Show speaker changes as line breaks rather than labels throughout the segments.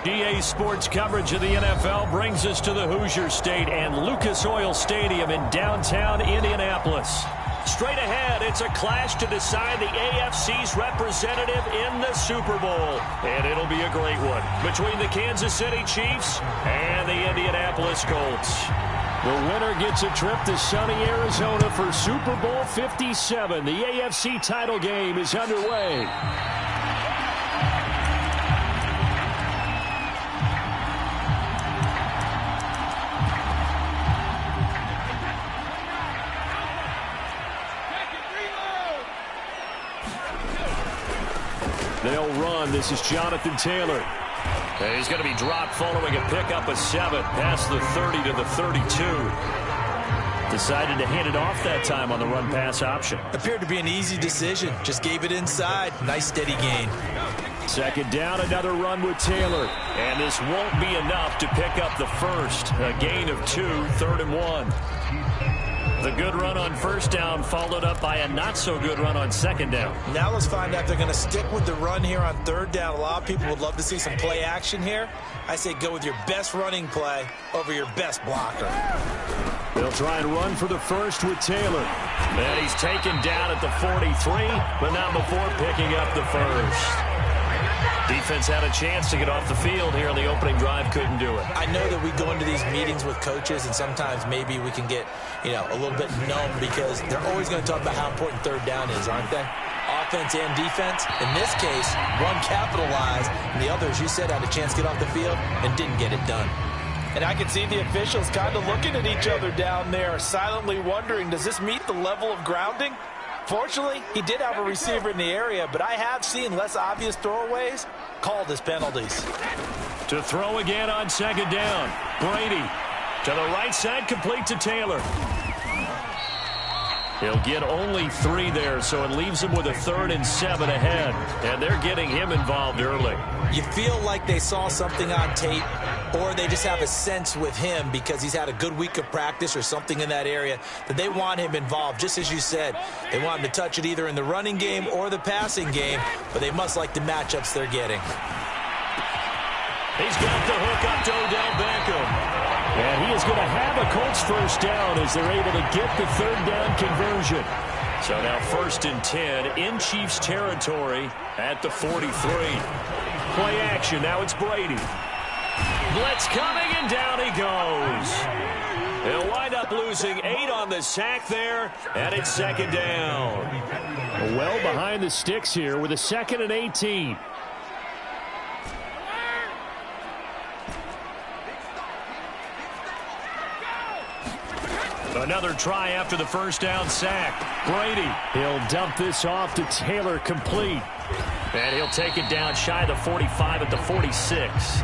EA Sports coverage of the NFL brings us to the Hoosier State and Lucas Oil Stadium in downtown Indianapolis. Straight ahead, it's a clash to decide the AFC's representative in the Super Bowl. And it'll be a great one between the Kansas City Chiefs and the Indianapolis Colts. The winner gets a trip to sunny Arizona for Super Bowl 57. The AFC title game is underway. They'll run. This is Jonathan Taylor. And he's going to be dropped following a pickup of 7 past the 30 to the 32. Decided to hand it off that time on the run-pass option.
Appeared to be an easy decision. Just gave it inside. Nice steady gain.
Second down, another run with Taylor. And this won't be enough to pick up the first. A gain of 2, 3rd and 1. The good run on first down followed up by a not-so-good run on second down.
Now let's find out if they're going to stick with the run here on third down. A lot of people would love to see some play action here. I say go with your best running play over your best blocker.
They'll try and run for the first with Taylor. And he's taken down at the 43, but not before picking up the first. Defense had a chance to get off the field here on the opening drive, couldn't do it.
I know that we go into these meetings with coaches, and sometimes maybe we can get, a little bit numb because they're always going to talk about how important third down is, aren't they? Offense and defense. In this case, one capitalized, and the others, you said, had a chance to get off the field and didn't get it done. And I can see the officials kind of looking at each other down there, silently wondering, does this meet the level of grounding? Fortunately, he did have a receiver in the area, but I have seen less obvious throwaways called as penalties.
To throw again on second down. Brady to the right side, complete to Taylor. He'll get only 3 there, so it leaves him with a 3rd and 7 ahead. And they're getting him involved early.
You feel like they saw something on tape, or they just have a sense with him because he's had a good week of practice or something in that area that they want him involved. Just as you said, they want him to touch it either in the running game or the passing game, but they must like the matchups they're getting.
He's got the hook up to Odell Beckham. And he is going to have a Colts first down as they're able to get the third down conversion. So now 1st and 10 in Chiefs territory at the 43. Play action. Now it's Brady. Blitz coming, and down he goes. He'll wind up losing 8 on the sack there, and it's second down. Well behind the sticks here with a 2nd and 18. Another try after the first down sack. Brady, he'll dump this off to Taylor, complete. And he'll take it down shy of the 45 at the 46.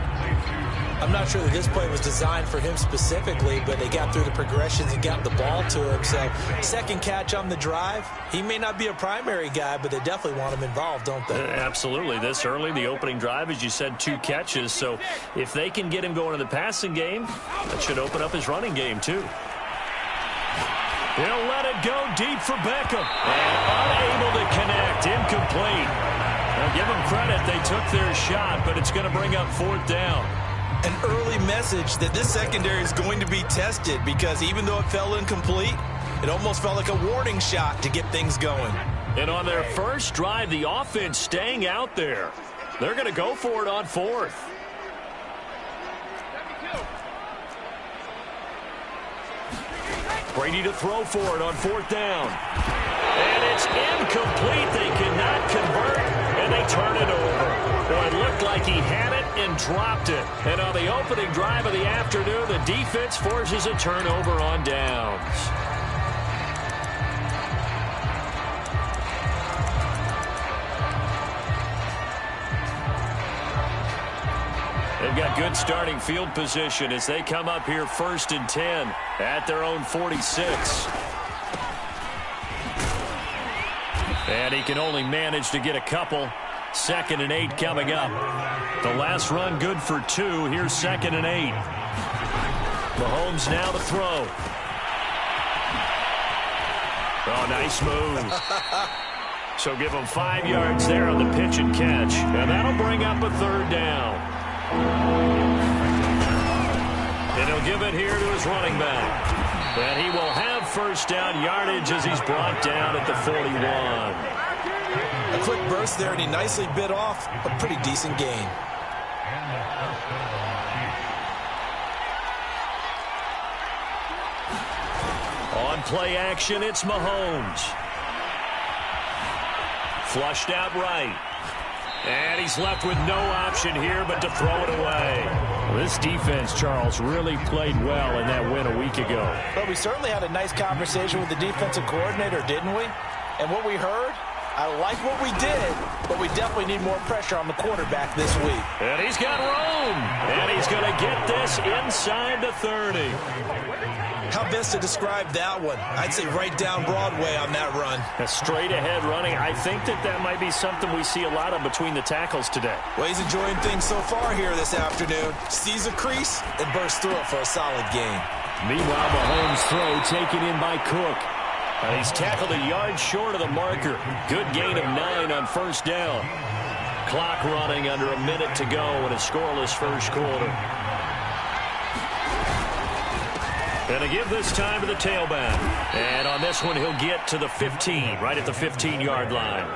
I'm not sure that this play was designed for him specifically, but they got through the progressions and got the ball to him. So, second catch on the drive. He may not be a primary guy, but they definitely want him involved, don't they?
Absolutely. This early, the opening drive, as you said, 2 catches. So, if they can get him going in the passing game, that should open up his running game, too. He'll let it go deep for Beckham. And unable to connect. Incomplete. Now, give them credit. They took their shot, but it's going to bring up 4th down.
An early message that this secondary is going to be tested because even though it fell incomplete, it almost felt like a warning shot to get things going.
And on their first drive, the offense staying out there. They're going to go for it on 4th. Brady to throw for it on 4th down. And it's incomplete. They cannot convert, and they turn it over. Well, it looked like he had it and dropped it. And on the opening drive of the afternoon, the defense forces a turnover on downs. They've got good starting field position as they come up here 1st and 10 at their own 46. And he can only manage to get a couple. 2nd and 8 coming up. The last run good for 2. Here's 2nd and 8. Mahomes now to throw. Oh, nice move. So give him 5 yards there on the pitch and catch. And that'll bring up a 3rd down. And he'll give it here to his running back. And he will have first down yardage as he's brought down at the 41.
A quick burst there, and he nicely bit off a pretty decent gain.
On play action, it's Mahomes. Flushed out right. And he's left with no option here but to throw it away. This defense, Charles, really played well in that win a week ago.
But we certainly had a nice conversation with the defensive coordinator, didn't we? And what we heard, I like what we did, but we definitely need more pressure on the quarterback this week.
And he's got room. And he's going to get this inside the 30.
How best to describe that one? I'd say right down Broadway on that run.
A straight ahead running. I think that might be something we see a lot of between the tackles today.
Well, he's enjoying things so far here this afternoon. Sees a crease and bursts through it for a solid gain.
Meanwhile, Mahomes' throw taken in by Cook. He's tackled a yard short of the marker. Good gain of 9 on first down. Clock running under a minute to go in a scoreless first quarter. And to give this time to the tailback. And on this one, he'll get to the 15, right at the 15-yard line.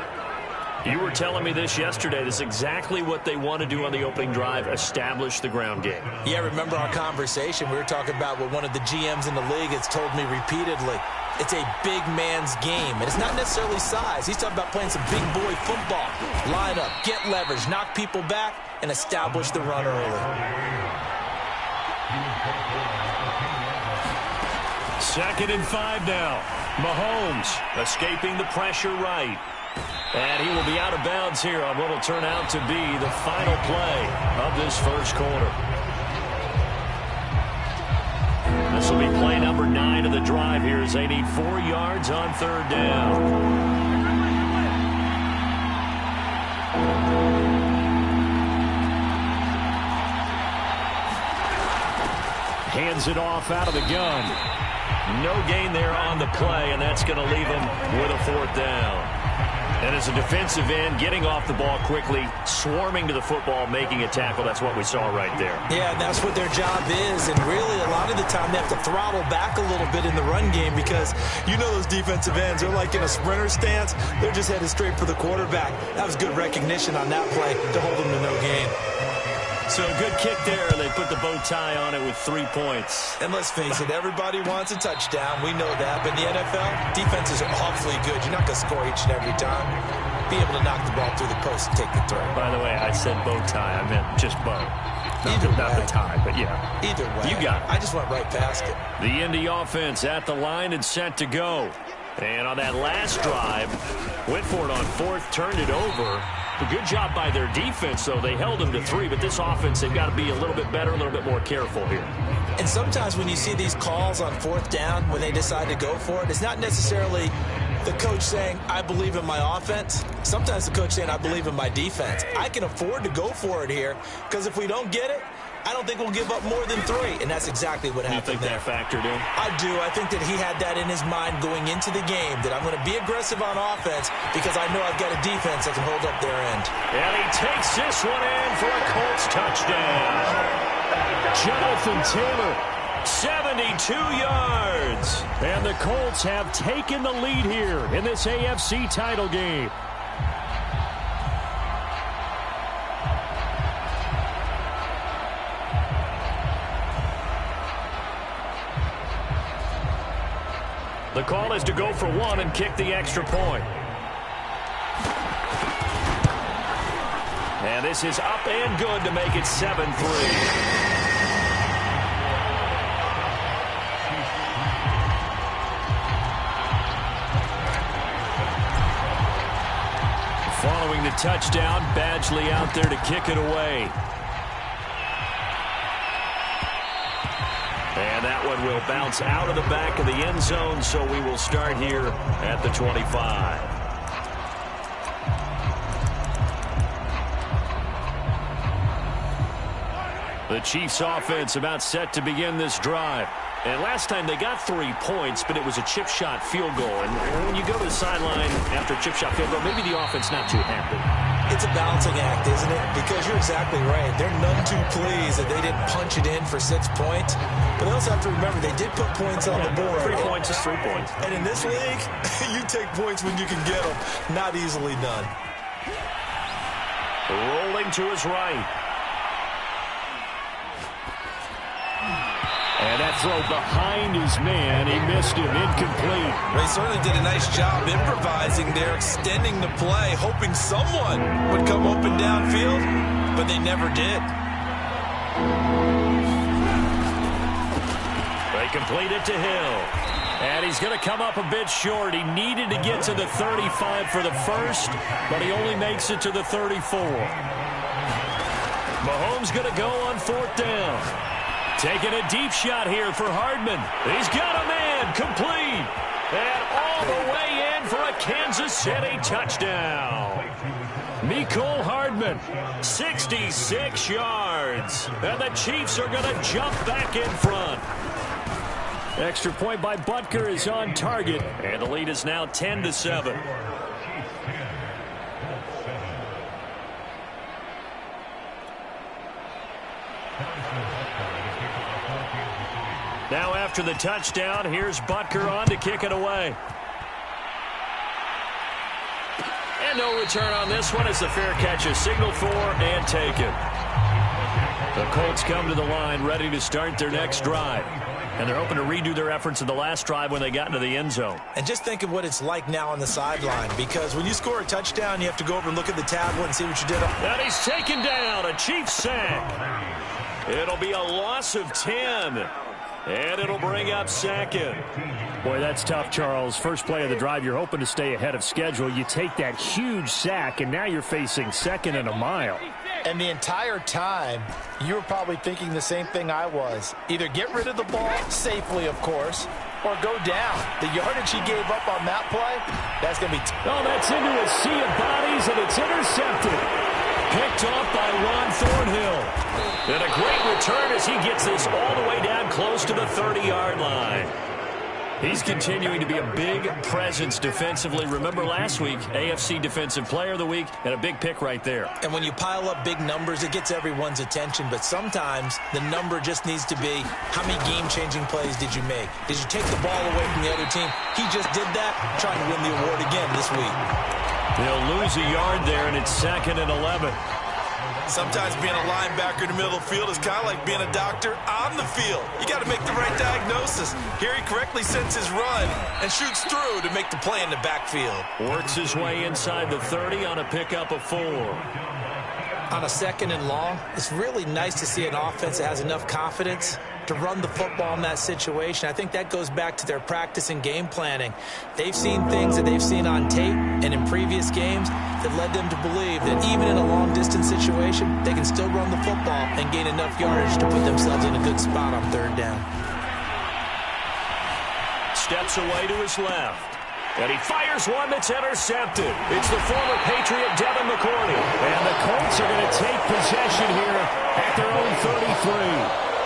You were telling me this yesterday. This is exactly what they want to do on the opening drive, establish the ground game.
Yeah, remember our conversation? We were talking about what one of the GMs in the league has told me repeatedly. It's a big man's game, and it's not necessarily size. He's talking about playing some big boy football. Line up, get leverage, knock people back, and establish the run early.
2nd and 5 now. Mahomes escaping the pressure right. And he will be out of bounds here on what will turn out to be the final play of this first quarter. This will be play number 9 of the drive here as they need 4 yards on 3rd down. Hands it off out of the gun. No gain there on the play, and that's going to leave him with a 4th down. And as a defensive end, getting off the ball quickly, swarming to the football, making a tackle, that's what we saw right there.
Yeah, and that's what their job is, and really a lot of the time they have to throttle back a little bit in the run game because you know those defensive ends, they're like in a sprinter stance. They're just headed straight for the quarterback. That was good recognition on that play to hold them to no gain.
So a good kick there. They put the bow tie on it with 3 points.
And let's face it, everybody wants a touchdown. We know that. But in the NFL, defenses are awfully good. You're not going to score each and every time. Be able to knock the ball through the post and take the throw.
By the way, I said bow tie. I meant just bow. Not the tie, but yeah.
Either way.
You got it.
I just went right past it.
The Indy offense at the line and set to go. And on that last drive, went for it on 4th, turned it over. A good job by their defense, though. They held them to 3, but this offense, they've got to be a little bit better, a little bit more careful here.
And sometimes when you see these calls on 4th down, when they decide to go for it, it's not necessarily the coach saying, I believe in my offense. Sometimes the coach saying, I believe in my defense. I can afford to go for it here, because if we don't get it, I don't think we'll give up more than 3, and that's exactly what happened there.
You think that factored in?
I do. I think that he had that in his mind going into the game, that I'm going to be aggressive on offense because I know I've got a defense that can hold up their end.
And he takes this one in for a Colts touchdown. Jonathan Taylor, 72 yards. And the Colts have taken the lead here in this AFC title game. The call is to go for 1 and kick the extra point. And this is up and good to make it 7-3. Following the touchdown, Badgley out there to kick it away. And that one will bounce out of the back of the end zone, so we will start here at the 25. The Chiefs offense about set to begin this drive. And last time they got 3 points, but it was a chip shot field goal. And when you go to the sideline after a chip shot field goal, maybe the offense not too happy.
It's a balancing act, isn't it? Because you're exactly right. They're none too pleased that they didn't punch it in for 6 points. But they also have to remember they did put points on the board.
3 points is 3 points.
And in this league, you take points when you can get them. Not easily done.
Rolling to his right. And that throw behind his man. He missed him. Incomplete.
They certainly did a nice job improvising there, extending the play, hoping someone would come open downfield, but they never did.
They complete it to Hill. And he's going to come up a bit short. He needed to get to the 35 for the first, but he only makes it to the 34. Mahomes going to go on 4th down. Taking a deep shot here for Hardman. He's got a man, complete. And all the way in for a Kansas City touchdown. Mecole Hardman, 66 yards. And the Chiefs are going to jump back in front. Extra point by Butker is on target. And the lead is now 10-7. Now after the touchdown, here's Butker on to kick it away. And no return on this one as the fair catch is signaled for and taken. The Colts come to the line ready to start their next drive. And they're hoping to redo their efforts in the last drive when they got into the end zone.
And just think of what it's like now on the sideline, because when you score a touchdown, you have to go over and look at the tablet and see what you did.
And he's taken down, a Chiefs sack. It'll be a loss of 10. And it'll bring up 2nd. Boy, that's tough, Charles. First play of the drive, you're hoping to stay ahead of schedule. You take that huge sack, and now you're facing 2nd and a mile.
And the entire time, you were probably thinking the same thing I was. Either get rid of the ball, safely, of course, or go down. The yardage he gave up on that play, that's going to be...
Oh, that's into a sea of bodies, and it's intercepted. Picked off by Ron Thornhill. And a great return as he gets this all the way down close to the 30-yard line. He's continuing to be a big presence defensively. Remember last week, AFC Defensive Player of the Week, and a big pick right there.
And when you pile up big numbers, it gets everyone's attention. But sometimes the number just needs to be, how many game-changing plays did you make? Did you take the ball away from the other team? He just did that, trying to win the award again this week.
They'll lose a yard there, and it's 2nd and 11.
Sometimes being a linebacker in the middle of the field is kind of like being a doctor on the field. You got to make the right diagnosis. Here he correctly sends his run and shoots through to make the play in the backfield.
Works his way inside the 30 on a pickup of 4.
On a 2nd and long, it's really nice to see an offense that has enough confidence to run the football in that situation. I think that goes back to their practice and game planning. They've seen things that they've seen on tape and in previous games that led them to believe that even in a long-distance situation, they can still run the football and gain enough yardage to put themselves in a good spot on 3rd down.
Steps away to his left. And he fires one that's intercepted. It's the former Patriot Devin McCourty. And the Colts are going to take possession here at their own 33.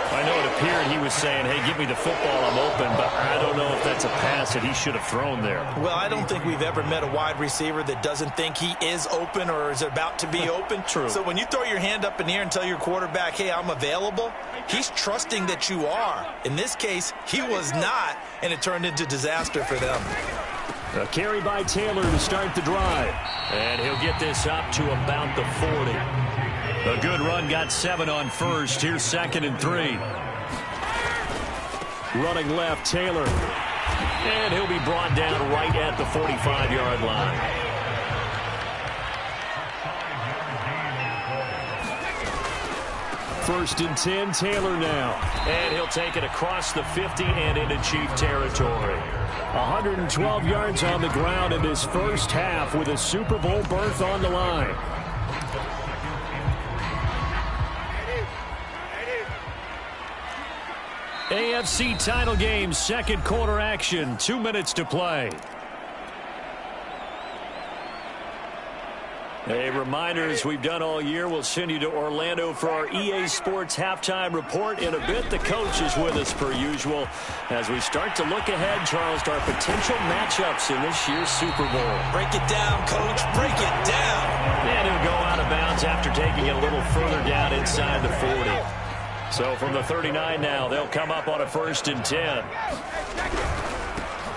I know it appeared he was saying, hey, give me the football, I'm open, but I don't know if that's a pass that he should have thrown there.
Well, I don't think we've ever met a wide receiver that doesn't think he is open or is about to be open.
True.
So when you throw your hand up in the air and tell your quarterback, hey, I'm available, he's trusting that you are. In this case, he was not, and it turned into disaster for them.
A carry by Taylor to start the drive. And he'll get this up to about the 40. A good run, got 7 on first. Here's 2nd and 3. Running left, Taylor. And he'll be brought down right at the 45-yard line. First and 10, Taylor now. And he'll take it across the 50 and into Chief territory. 112 yards on the ground in his first half with a Super Bowl berth on the line. AFC title game, 2nd quarter action, 2 minutes to play. A reminder, as we've done all year, we'll send you to Orlando for our EA Sports halftime report. In a bit, the coach is with us per usual as we start to look ahead, Charles, to our potential matchups in this year's Super Bowl.
Break it down, Coach. Break it down.
And he'll go out of bounds after taking it a little further down inside the 40. So from the 39 now, they'll come up on a 1st and 10.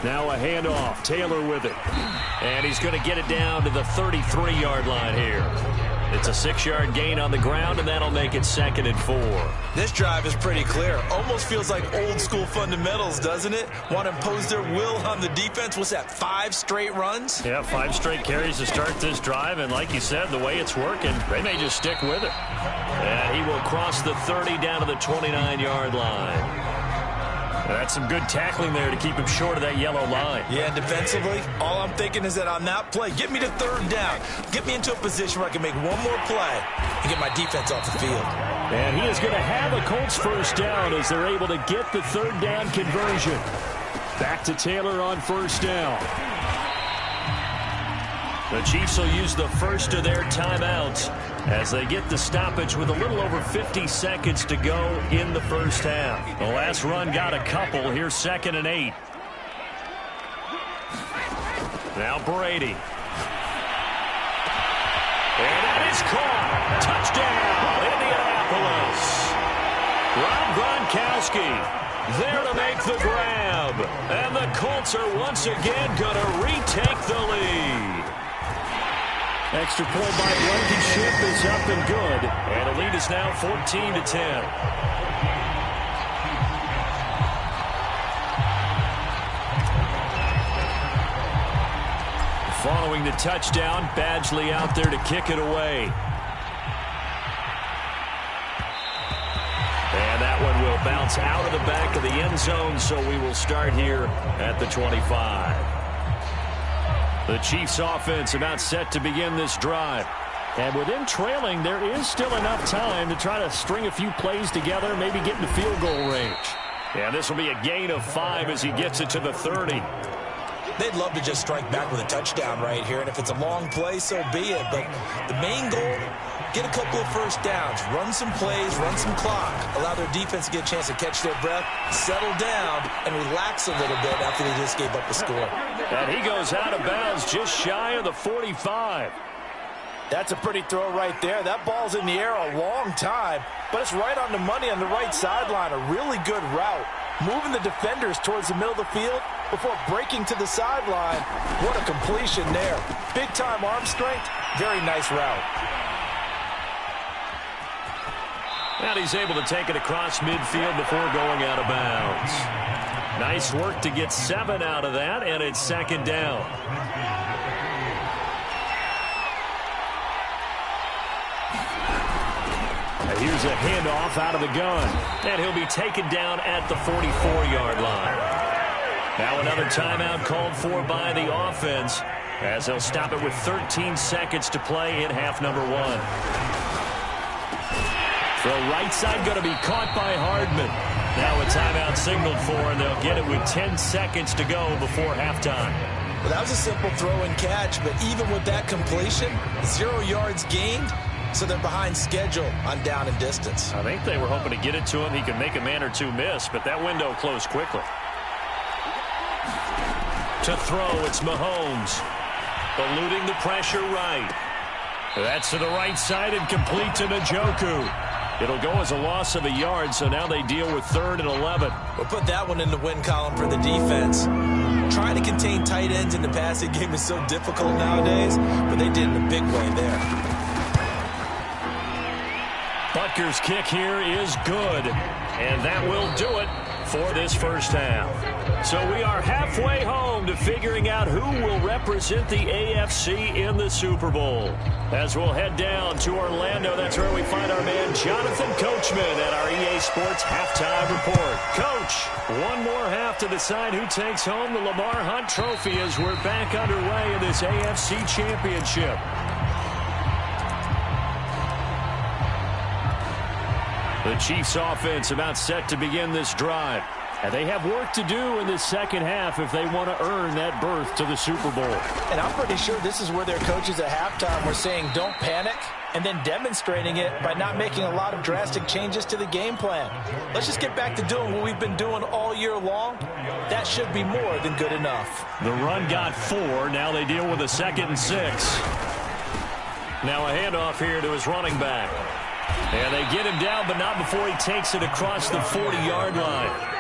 Now a handoff. Taylor with it. And he's going to get it down to the 33-yard line here. It's a 6-yard gain on the ground, and that'll make it 2nd and 4.
This drive is pretty clear. Almost feels like old-school fundamentals, doesn't it? Want to impose their will on the defense. What's that, 5 straight runs?
Yeah, 5 straight carries to start this drive, and like you said, the way it's working, they may just stick with it. And he will cross the 30 down to the 29-yard line. That's some good tackling there to keep him short of that yellow line.
Yeah, and defensively, all I'm thinking is that on that play, get me to 3rd down. Get me into a position where I can make one more play and get my defense off the field.
And he is going to have a Colts 1st down as they're able to get the 3rd down conversion. Back to Taylor on 1st down. The Chiefs will use the first of their timeouts as they get the stoppage with a little over 50 seconds to go in the 1st half. The last run got a couple. Here's 2nd and 8. Now Brady. And that is caught. Touchdown, Indianapolis. Rob Gronkowski there to make the grab. And the Colts are once again going to retake the lead. Extra point by Blankenship is up and good. And the lead is now 14-10. Following the touchdown, Badgley out there to kick it away. And that one will bounce out of the back of the end zone, so we will start here at the 25. The Chiefs offense about set to begin this drive. And with them trailing, there is still enough time to try to string a few plays together, maybe get into field goal range. Yeah, this will be a gain of 5 as he gets it to the 30.
They'd love to just strike back with a touchdown right here, and if it's a long play, so be it. But the main goal, get a couple of 1st downs, run some plays, run some clock, allow their defense to get a chance to catch their breath, settle down, and relax a little bit after they just gave up a score.
And he goes out of bounds just shy of the 45.
That's a pretty throw right there. That ball's in the air a long time, but it's right on the money on the right sideline. A really good route. Moving the defenders towards the middle of the field before breaking to the sideline. What a completion there. Big-time arm strength. Very nice route.
And he's able to take it across midfield before going out of bounds. Nice work to get 7 out of that, and it's 2nd down. Here's a handoff out of the gun. And he'll be taken down at the 44-yard line. Now another timeout called for by the offense as they'll stop it with 13 seconds to play in half number 1. The right side going to be caught by Hardman. Now a timeout signaled for, and they'll get it with 10 seconds to go before halftime.
Well, that was a simple throw and catch, but even with that completion, 0 yards gained. So they're behind schedule on down and distance.
I think they were hoping to get it to him. He could make a man or two miss, but that window closed quickly. To throw, it's Mahomes. Eluding the pressure right. That's to the right side and complete to Njoku. It'll go as a loss of a yard, so now they deal with 3rd and 11.
We'll put that one in the win column for the defense. Trying to contain tight ends in the passing game is so difficult nowadays, but they did in a big way there.
Butker's kick here is good, and that will do it for this 1st half. So we are halfway home to figuring out who will represent the AFC in the Super Bowl. As we'll head down to Orlando, that's where we find our man Jonathan Coachman at our EA Sports Halftime Report. Coach, one more half to decide who takes home the Lamar Hunt Trophy as we're back underway in this AFC Championship. The Chiefs offense about set to begin this drive. And they have work to do in the second half if they want to earn that berth to the Super Bowl.
And I'm pretty sure this is where their coaches at halftime were saying don't panic, and then demonstrating it by not making a lot of drastic changes to the game plan. Let's just get back to doing what we've been doing all year long. That should be more than good enough.
The run got 4. Now they deal with a 2nd and 6. Now a handoff here to his running back. And they get him down, but not before he takes it across the 40-yard line.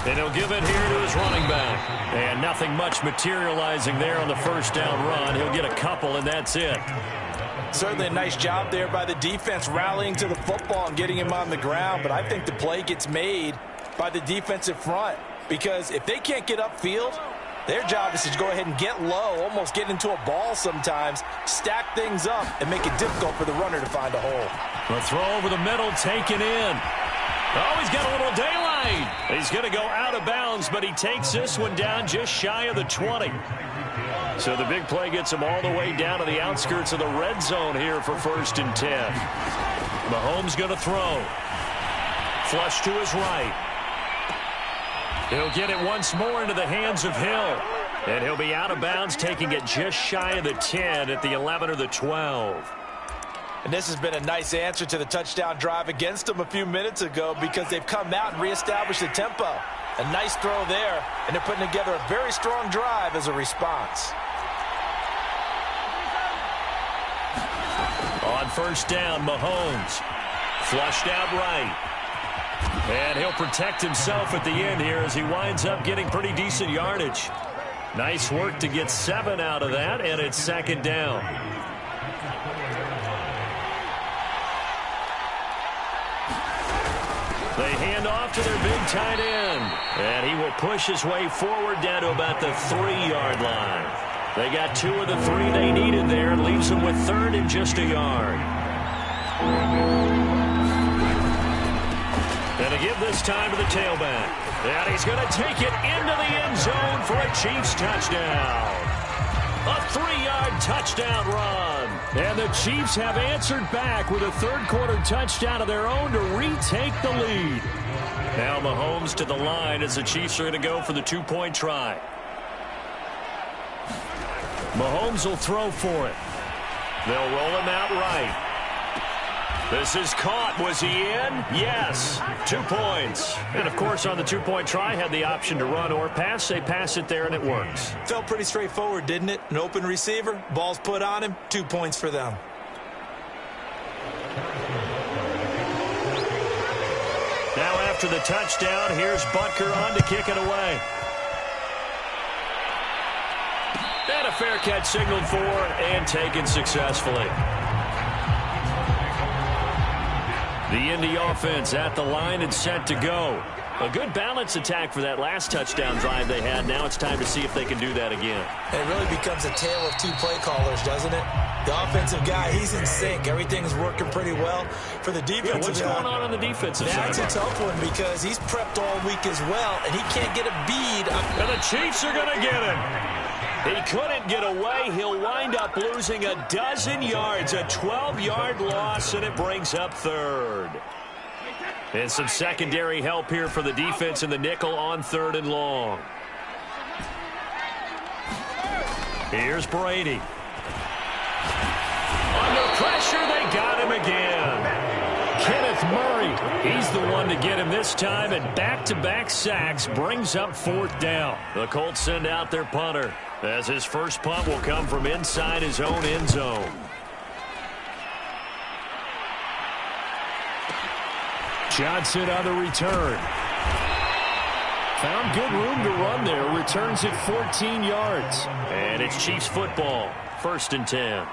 And he'll give it here to his running back. And nothing much materializing there on the first down run. He'll get a couple, and that's it.
Certainly a nice job there by the defense rallying to the football and getting him on the ground. But I think the play gets made by the defensive front. Because if they can't get upfield, their job is to go ahead and get low, almost get into a ball sometimes, stack things up, and make it difficult for the runner to find a hole.
The throw over the middle taken in. Oh, he's got a little daylight. He's going to go out of bounds, but he takes this one down just shy of the 20. So the big play gets him all the way down to the outskirts of the red zone here for 1st and 10. Mahomes going to throw. Flush to his right. He'll get it once more into the hands of Hill. And he'll be out of bounds, taking it just shy of the 10 at the 11 or the 12.
And this has been a nice answer to the touchdown drive against them a few minutes ago because they've come out and reestablished the tempo. A nice throw there, and they're putting together a very strong drive as a response.
On 1st down, Mahomes flushed out right. And he'll protect himself at the end here as he winds up getting pretty decent yardage. Nice work to get 7 out of that, and it's 2nd down. They hand off to their big tight end. And he will push his way forward down to about the 3-yard line. They got 2 of the 3 they needed there. Leaves them with 3rd and just a yard. And to give this time to the tailback. And he's going to take it into the end zone for a Chiefs touchdown. A 3-yard touchdown run. And the Chiefs have answered back with a third-quarter touchdown of their own to retake the lead. Now Mahomes to the line as the Chiefs are going to go for the 2-point try. Mahomes will throw for it. They'll roll him out right. This is caught. Was he in? Yes. 2 points. And, of course, on the 2-point try, had the option to run or pass. They pass it there, and it works.
Felt pretty straightforward, didn't it? An open receiver, ball's put on him, 2 points for them.
Now after the touchdown, here's Butker on to kick it away. And a fair catch signaled for and taken successfully. The Indy offense at the line and set to go. A good balance attack for that last touchdown drive they had. Now it's time to see if they can do that again.
And it really becomes a tale of 2 play callers, doesn't it? The offensive guy, he's in sync. Everything's working pretty well. For the defensive
guy, what's going on the defensive side?
That's a tough one because he's prepped all week as well, and he can't get a bead.
And the Chiefs are going to get him. He couldn't get away. He'll wind up losing a dozen yards, a 12-yard loss, and it brings up 3rd. And some secondary help here for the defense in the nickel on 3rd and long. Here's Brady. Under pressure, they got him again. Kenneth Murray, he's the one to get him this time, and back-to-back sacks brings up 4th down. The Colts send out their punter, as his first punt will come from inside his own end zone. Johnson on the return. Found good room to run there. Returns it 14 yards. And it's Chiefs football. 1st and 10.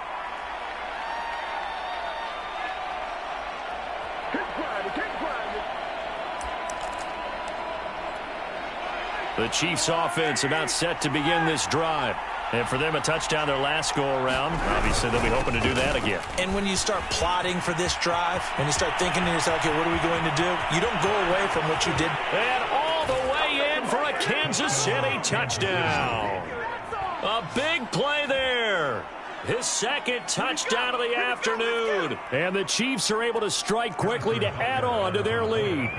The Chiefs offense about set to begin this drive. And for them, a touchdown their last go-around. Obviously, they'll be hoping to do that again.
And when you start plotting for this drive, and you start thinking to yourself, okay, what are we going to do? You don't go away from what you did.
And all the way in for a Kansas City touchdown. A big play there. His second touchdown of the afternoon. And the Chiefs are able to strike quickly to add on to their lead.